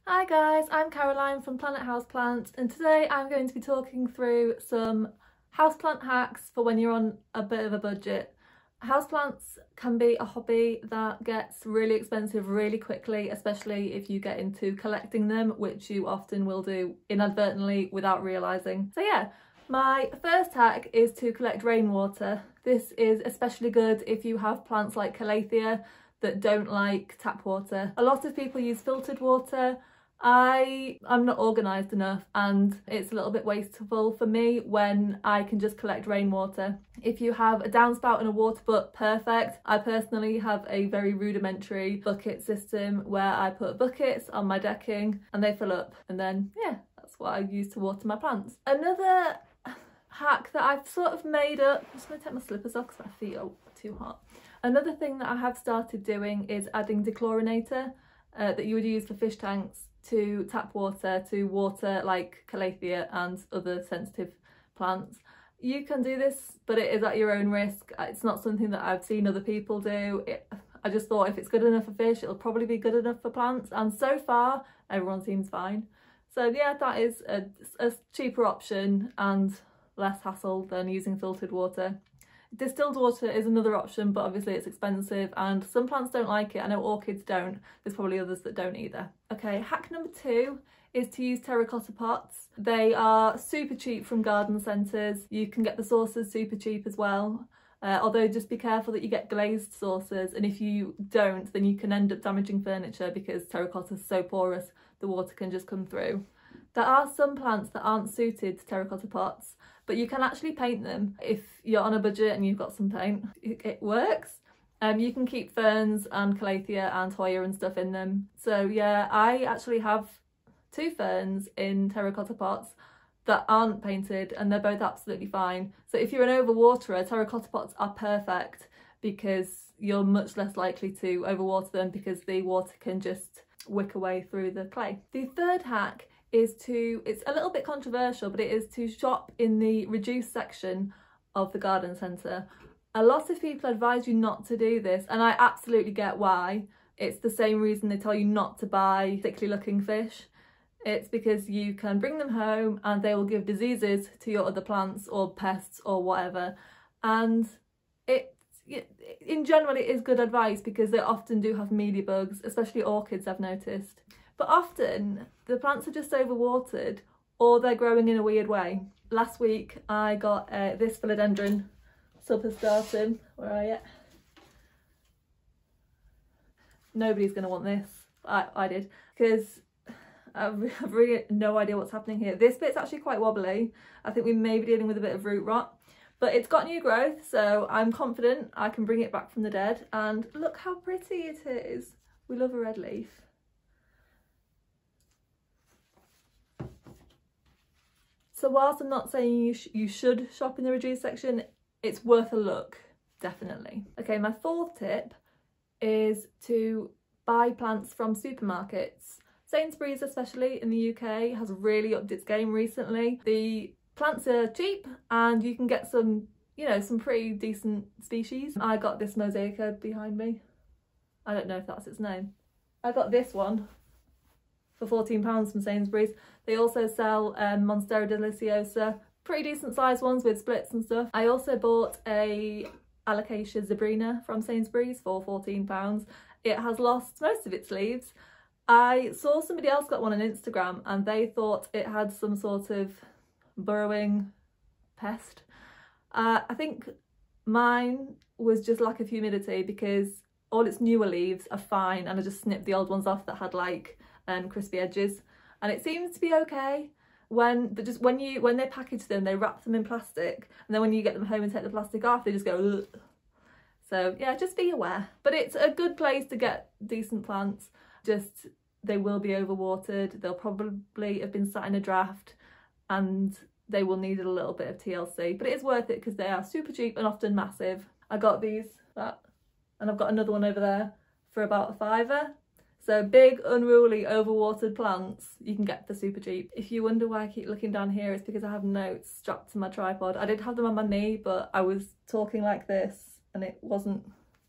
Hi guys, I'm Caroline from Planet Houseplants, and today I'm going to be talking through some houseplant hacks for when you're on a bit of a budget. Houseplants can be a hobby that gets really expensive really quickly, especially if you get into collecting them, which you often will do inadvertently without realising. So yeah, my first hack is to collect rainwater. This is especially good if you have plants like calathea that don't like tap water. A lot of people use filtered water. I'm not organised enough, and it's a little bit wasteful for me when I can just collect rainwater. If you have a downspout and a water butt, perfect. I personally have a very rudimentary bucket system where I put buckets on my decking and they fill up, and then yeah, that's what I use to water my plants. Another hack that I've sort of made up, I'm just going to take my slippers off because my feet are too hot. Another thing that I have started doing is adding dechlorinator that you would use for fish tanks to tap water to water like calathea and other sensitive plants. You can do this, but it is at your own risk. It's not something that I've seen other people do. I just thought if it's good enough for fish, it'll probably be good enough for plants, and so far everyone seems fine. So yeah, that is a cheaper option and less hassle than using filtered water. Distilled water is another option, but obviously it's expensive and some plants don't like it. I know orchids don't. There's probably others that don't either. Okay, hack number 2 is to use terracotta pots. They are super cheap from garden centres. You can get the saucers super cheap as well. Although just be careful that you get glazed saucers, and if you don't, then you can end up damaging furniture because terracotta is so porous, the water can just come through. There are some plants that aren't suited to terracotta pots, but you can actually paint them if you're on a budget and you've got some paint. It works. You can keep ferns and calathea and Hoya and stuff in them. So yeah, I actually have 2 ferns in terracotta pots that aren't painted, and they're both absolutely fine. So if you're an overwaterer, terracotta pots are perfect because you're much less likely to overwater them because the water can just wick away through the clay. The third hack is it's a little bit controversial, but it is to shop in the reduced section of the garden centre. A lot of people advise you not to do this, and I absolutely get why. It's the same reason they tell you not to buy sickly looking fish. It's because you can bring them home and they will give diseases to your other plants or pests or whatever, and in general it is good advice because they often do have mealybugs, especially orchids, I've noticed. But often the plants are just overwatered or they're growing in a weird way. Last week I got this philodendron subhestatum. Where are you? Nobody's going to want this. I did, because I've really no idea what's happening here. This bit's actually quite wobbly. I think we may be dealing with a bit of root rot, but it's got new growth, so I'm confident I can bring it back from the dead. And look how pretty it is. We love a red leaf. So whilst I'm not saying you should shop in the reduced section, it's worth a look, definitely. Okay, my 4th tip is to buy plants from supermarkets. Sainsbury's, especially in the UK, has really upped its game recently. The plants are cheap and you can get some, you know, some pretty decent species. I got this mosaica behind me. I don't know if that's its name. I got this one for £14 from Sainsbury's. They also sell Monstera deliciosa, pretty decent sized ones with splits and stuff. I also bought a Alocasia zebrina from Sainsbury's for £14. It has lost most of its leaves. I saw somebody else got one on Instagram and they thought it had some sort of burrowing pest. I think mine was just lack of humidity because all its newer leaves are fine, and I just snipped the old ones off that had like crispy edges, and it seems to be okay. When they package them, they wrap them in plastic, and then when you get them home and take the plastic off, they just go ugh. So yeah, just be aware. But it's a good place to get decent plants. Just they will be overwatered, they'll probably have been sat in a draft, and they will need a little bit of TLC, but it is worth it because they are super cheap and often massive. I got these, and I've got another one over there for about £5. So big, unruly, overwatered plants you can get for super cheap. If you wonder why I keep looking down here, it's because I have notes strapped to my tripod. I did have them on my knee, but I was talking like this and it wasn't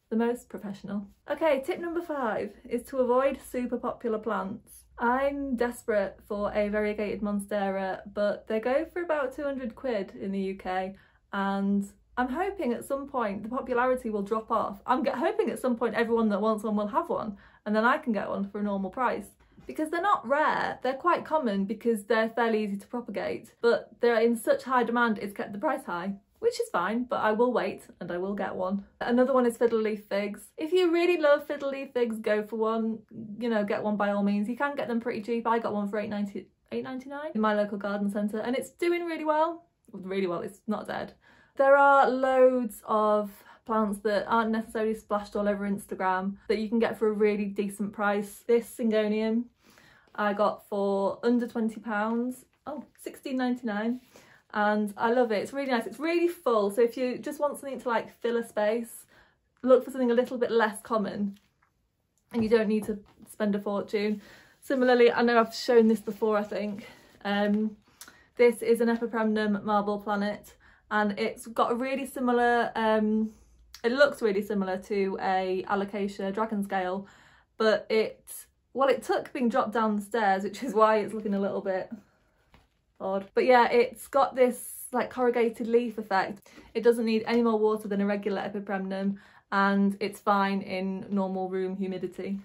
the most professional. Okay, tip number 5 is to avoid super popular plants. I'm desperate for a variegated monstera, but they go for about 200 quid in the UK, and I'm hoping at some point the popularity will drop off. I'm hoping at some point everyone that wants one will have one, and then I can get one for a normal price. Because they're not rare, they're quite common because they're fairly easy to propagate, but they're in such high demand it's kept the price high, which is fine, but I will wait and I will get one. Another one is fiddle leaf figs. If you really love fiddle leaf figs, go for one, you know, get one by all means. You can get them pretty cheap. I got one for $8.99 in my local garden centre, and it's doing really well. Really well, it's not dead. There are loads of plants that aren't necessarily splashed all over Instagram that you can get for a really decent price. This Syngonium I got for under £20, £16.99, and I love it. It's really nice, it's really full, so if you just want something to like fill a space, look for something a little bit less common and you don't need to spend a fortune. Similarly, I know I've shown this before, I think, this is an Epipremnum marble planet, and it's got a really similar, it looks really similar to a Alocasia dragon scale, but it took being dropped down the stairs, which is why it's looking a little bit odd. But yeah, it's got this like corrugated leaf effect. It doesn't need any more water than a regular Epipremnum, and it's fine in normal room humidity.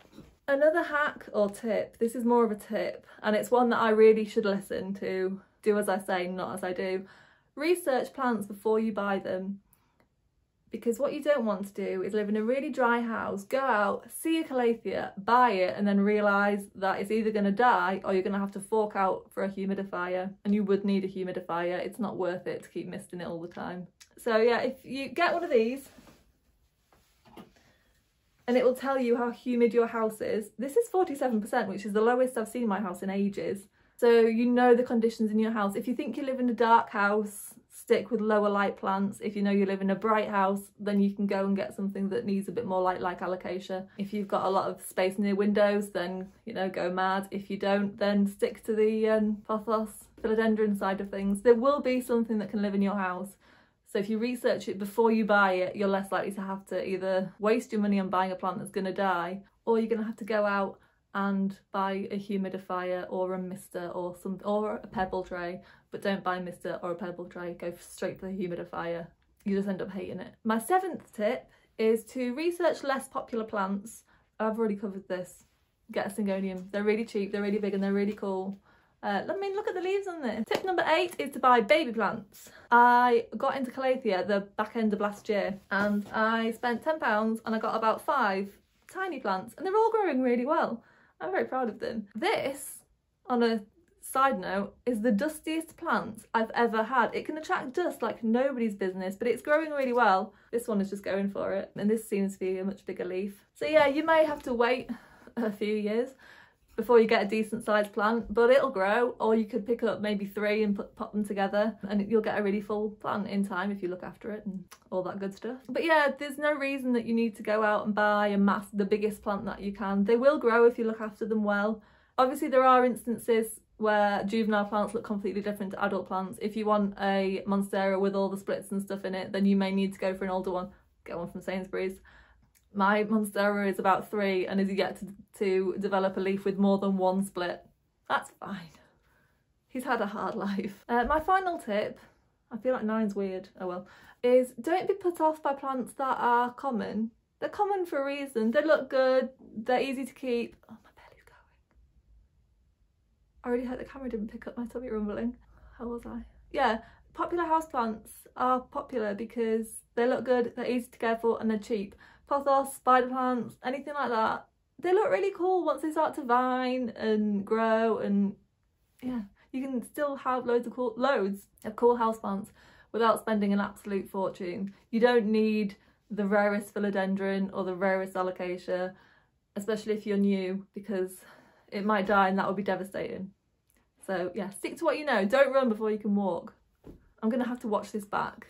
Another hack or tip, this is more of a tip, and it's one that I really should listen to. Do as I say, not as I do. Research plants before you buy them. Because what you don't want to do is live in a really dry house, go out, see a calathea, buy it, and then realise that it's either going to die or you're going to have to fork out for a humidifier. And you would need a humidifier. It's not worth it to keep misting it all the time. So yeah, if you get one of these, and it will tell you how humid your house is. This is 47%, which is the lowest I've seen my house in ages. So you know the conditions in your house. If you think you live in a dark house, stick with lower light plants. If you know you live in a bright house, then you can go and get something that needs a bit more light, like Alocasia. If you've got a lot of space near windows, then, you know, go mad. If you don't, then stick to the pothos philodendron side of things. There will be something that can live in your house. So if you research it before you buy it, you're less likely to have to either waste your money on buying a plant that's going to die, or you're going to have to go out and buy a humidifier or a mister or a pebble tray. But don't buy a mister or a pebble tray, go straight for the humidifier. You just end up hating it. My 7th tip is to research less popular plants. I've already covered this. Get a Syngonium. They're really cheap, they're really big, and they're really cool. Look at the leaves on this. Tip number 8 is to buy baby plants. I got into Calathea the back end of last year, and I spent £10 and I got about 5 tiny plants, and they're all growing really well. I'm very proud of them. This, on a side note, is the dustiest plant I've ever had. It can attract dust like nobody's business, but it's growing really well. This one is just going for it, and this seems to be a much bigger leaf. So yeah, you may have to wait a few years before you get a decent sized plant, but it'll grow. Or you could pick up maybe 3 and pop them together, and you'll get a really full plant in time if you look after it and all that good stuff. But yeah, there's no reason that you need to go out and buy the biggest plant that you can. They will grow if you look after them well. Obviously there are instances where juvenile plants look completely different to adult plants. If you want a monstera with all the splits and stuff in it, then you may need to go for an older one. Get one from Sainsbury's. My monstera is about 3 and is yet to develop a leaf with more than 1 split. That's fine. He's had a hard life. My final tip, I feel like 9's weird, oh well, is don't be put off by plants that are common. They're common for a reason. They look good, they're easy to keep. Oh, my belly's going. I really hope the camera didn't pick up my tummy rumbling. How was I? Yeah, popular houseplants are popular because they look good, they're easy to care for, and they're cheap. Pothos, spider plants, anything like that, they look really cool once they start to vine and grow, and yeah, you can still have loads of cool houseplants without spending an absolute fortune. You don't need the rarest philodendron or the rarest Alocasia, especially if you're new, because it might die and that would be devastating. So yeah, stick to what you know. Don't run before you can walk. I'm gonna have to watch this back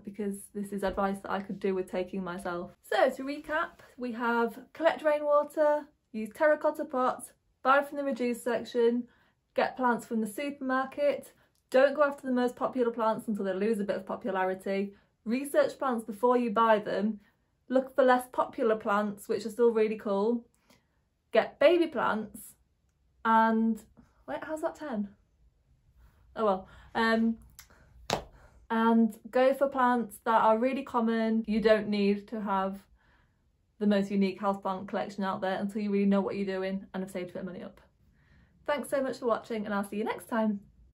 because this is advice that I could do with taking myself. So to recap, we have collect rainwater, use terracotta pots, buy from the reduced section, get plants from the supermarket, don't go after the most popular plants until they lose a bit of popularity, research plants before you buy them, look for less popular plants which are still really cool, get baby plants, and wait, how's that 10? Oh well. And go for plants that are really common. You don't need to have the most unique houseplant collection out there until you really know what you're doing and have saved a bit of money up. Thanks so much for watching, and I'll see you next time.